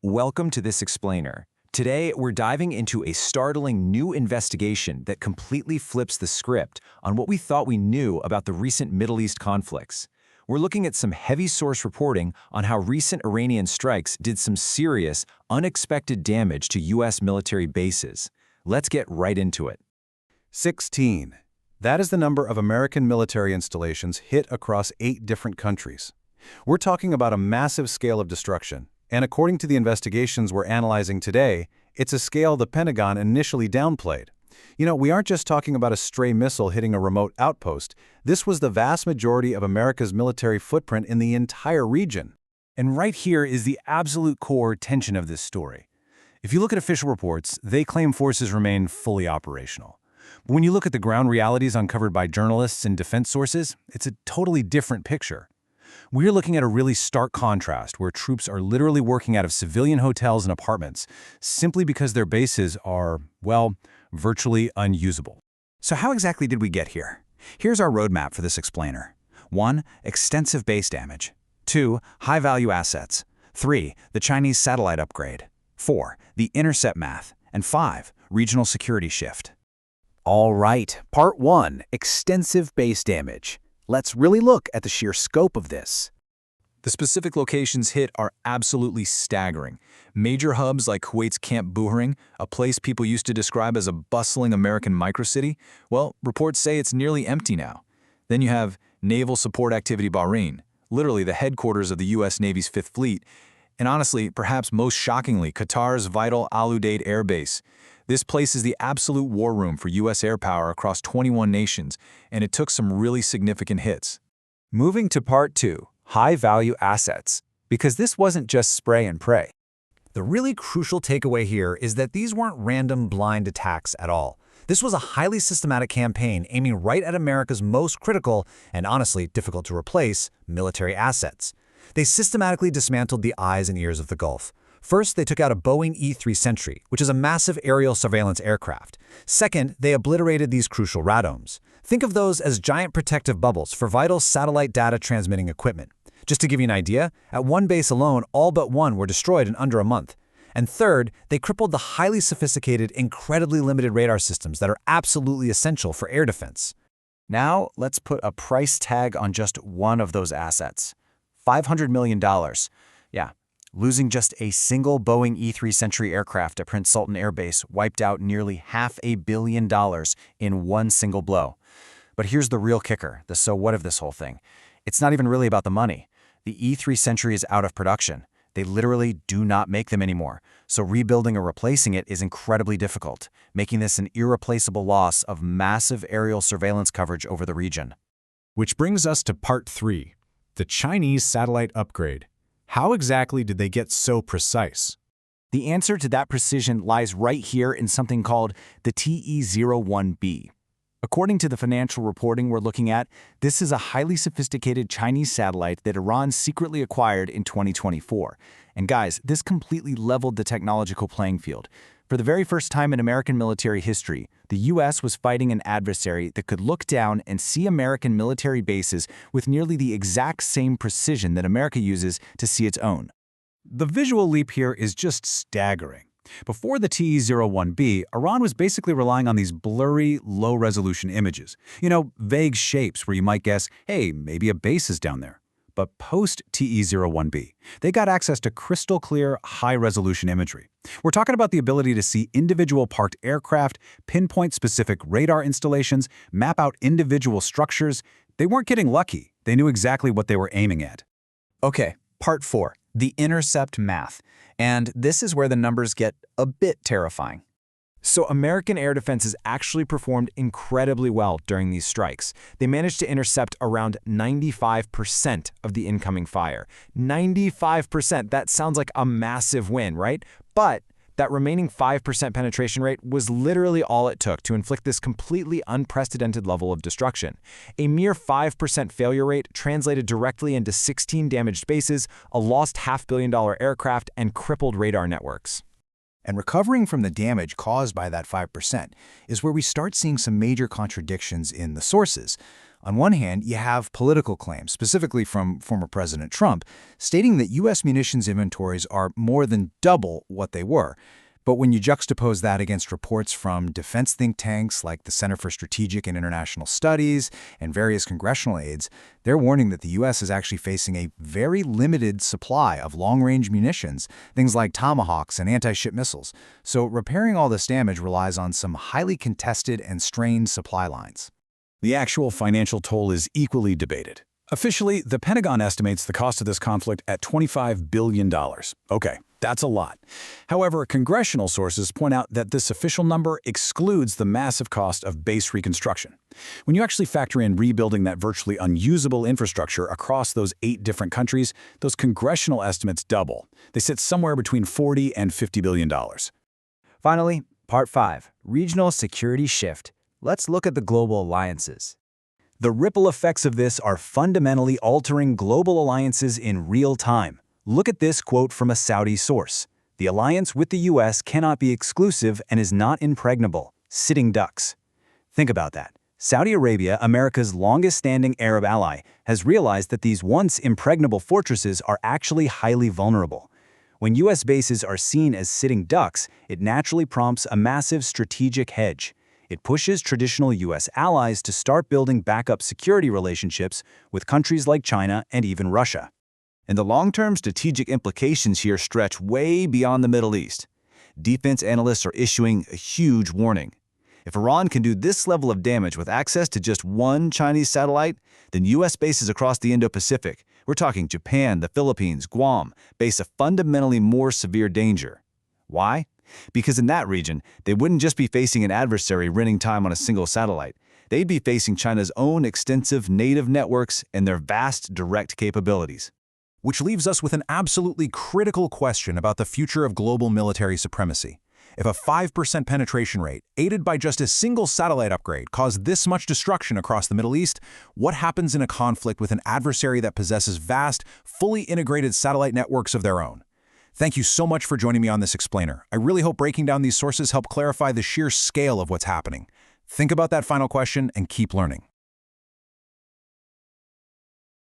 Welcome to this explainer. Today, we're diving into a startling new investigation that completely flips the script on what we thought we knew about the recent Middle East conflicts. We're looking at some heavy source reporting on how recent Iranian strikes did some serious, unexpected damage to U.S. military bases. Let's get right into it. 16. That is the number of American military installations hit across 8 different countries. We're talking about a massive scale of destruction. And according to the investigations we're analyzing today, it's a scale the Pentagon initially downplayed. We aren't just talking about a stray missile hitting a remote outpost. This was the vast majority of America's military footprint in the entire region. And right here is the absolute core tension of this story. If you look at official reports, they claim forces remain fully operational. But when you look at the ground realities uncovered by journalists and defense sources, it's a totally different picture. We're looking at a really stark contrast where troops are literally working out of civilian hotels and apartments simply because their bases are, well, virtually unusable. So how exactly did we get here? Here's our roadmap for this explainer. 1. Extensive base damage. 2. High-value assets. 3. The Chinese satellite upgrade. 4. The intercept math. And 5. Regional security shift. All right, Part 1, extensive base damage. Let's really look at the sheer scope of this. The specific locations hit are absolutely staggering. Major hubs like Kuwait's Camp Buhring, a place people used to describe as a bustling American microcity, well, reports say it's nearly empty now. Then you have Naval Support Activity Bahrain, literally the headquarters of the U.S. Navy's Fifth Fleet, and honestly, perhaps most shockingly, Qatar's vital Al Udeid Air Base. This place is the absolute war room for U.S. air power across 21 nations, and it took some really significant hits. Moving to Part 2, high-value assets, because this wasn't just spray and pray. The really crucial takeaway here is that these weren't random blind attacks at all. This was a highly systematic campaign aiming right at America's most critical and honestly difficult to replace military assets. They systematically dismantled the eyes and ears of the Gulf. First, they took out a Boeing E-3 Sentry, which is a massive aerial surveillance aircraft. Second, they obliterated these crucial radomes. Think of those as giant protective bubbles for vital satellite data transmitting equipment. Just to give you an idea, at one base alone, all but one were destroyed in under a month. And third, they crippled the highly sophisticated, incredibly limited radar systems that are absolutely essential for air defense. Now, let's put a price tag on just one of those assets. $500 million. Yeah. Losing just a single Boeing E-3 Sentry aircraft at Prince Sultan Air Base wiped out nearly $500 million in one single blow. But here's the real kicker, the so what of this whole thing. It's not even really about the money. The E-3 Sentry is out of production. They literally do not make them anymore, so rebuilding or replacing it is incredibly difficult, making this an irreplaceable loss of massive aerial surveillance coverage over the region. Which brings us to Part 3, the Chinese satellite upgrade. How exactly did they get so precise? The answer to that precision lies right here in something called the TE-01B. According to the financial reporting we're looking at, this is a highly sophisticated Chinese satellite that Iran secretly acquired in 2024. And guys, this completely leveled the technological playing field. For the very first time in American military history, the U.S. was fighting an adversary that could look down and see American military bases with nearly the exact same precision that America uses to see its own. The visual leap here is just staggering. Before the TE-01B, Iran was basically relying on these blurry, low-resolution images. Vague shapes where you might guess, hey, maybe a base is down there. But post-TE-01B, they got access to crystal-clear, high-resolution imagery. We're talking about the ability to see individual parked aircraft, pinpoint specific radar installations, map out individual structures. They weren't getting lucky. They knew exactly what they were aiming at. Okay, Part 4, the intercept math. And this is where the numbers get a bit terrifying. So American air defenses actually performed incredibly well during these strikes. They managed to intercept around 95% of the incoming fire. 95%, that sounds like a massive win, right? But that remaining 5% penetration rate was literally all it took to inflict this completely unprecedented level of destruction. A mere 5% failure rate translated directly into 16 damaged bases, a lost $500 million aircraft, and crippled radar networks. And recovering from the damage caused by that 5% is where we start seeing some major contradictions in the sources. On one hand, you have political claims, specifically from former President Trump, stating that U.S. munitions inventories are more than double what they were. But when you juxtapose that against reports from defense think tanks like the Center for Strategic and International Studies and various congressional aides, they're warning that the U.S. is actually facing a very limited supply of long-range munitions, things like Tomahawks and anti-ship missiles. So repairing all this damage relies on some highly contested and strained supply lines. The actual financial toll is equally debated. Officially, the Pentagon estimates the cost of this conflict at $25 billion. Okay, that's a lot. However, congressional sources point out that this official number excludes the massive cost of base reconstruction. When you actually factor in rebuilding that virtually unusable infrastructure across those 8 different countries, those congressional estimates double. They sit somewhere between $40 and $50 billion. Finally, Part 5, Regional Security Shift. Let's look at the global alliances. The ripple effects of this are fundamentally altering global alliances in real time. Look at this quote from a Saudi source. The alliance with the U.S. cannot be exclusive and is not impregnable. Sitting ducks. Think about that. Saudi Arabia, America's longest-standing Arab ally, has realized that these once impregnable fortresses are actually highly vulnerable. When U.S. bases are seen as sitting ducks, it naturally prompts a massive strategic hedge. It pushes traditional U.S. allies to start building backup security relationships with countries like China and even Russia. And the long-term strategic implications here stretch way beyond the Middle East. Defense analysts are issuing a huge warning. If Iran can do this level of damage with access to just one Chinese satellite, then U.S. bases across the Indo-Pacific, we're talking Japan, the Philippines, Guam, face a fundamentally more severe danger. Why? Because in that region, they wouldn't just be facing an adversary renting time on a single satellite. They'd be facing China's own extensive native networks and their vast direct capabilities. Which leaves us with an absolutely critical question about the future of global military supremacy. If a 5% penetration rate, aided by just a single satellite upgrade, caused this much destruction across the Middle East, what happens in a conflict with an adversary that possesses vast, fully integrated satellite networks of their own? Thank you so much for joining me on this explainer. I really hope breaking down these sources help clarify the sheer scale of what's happening. Think about that final question and keep learning.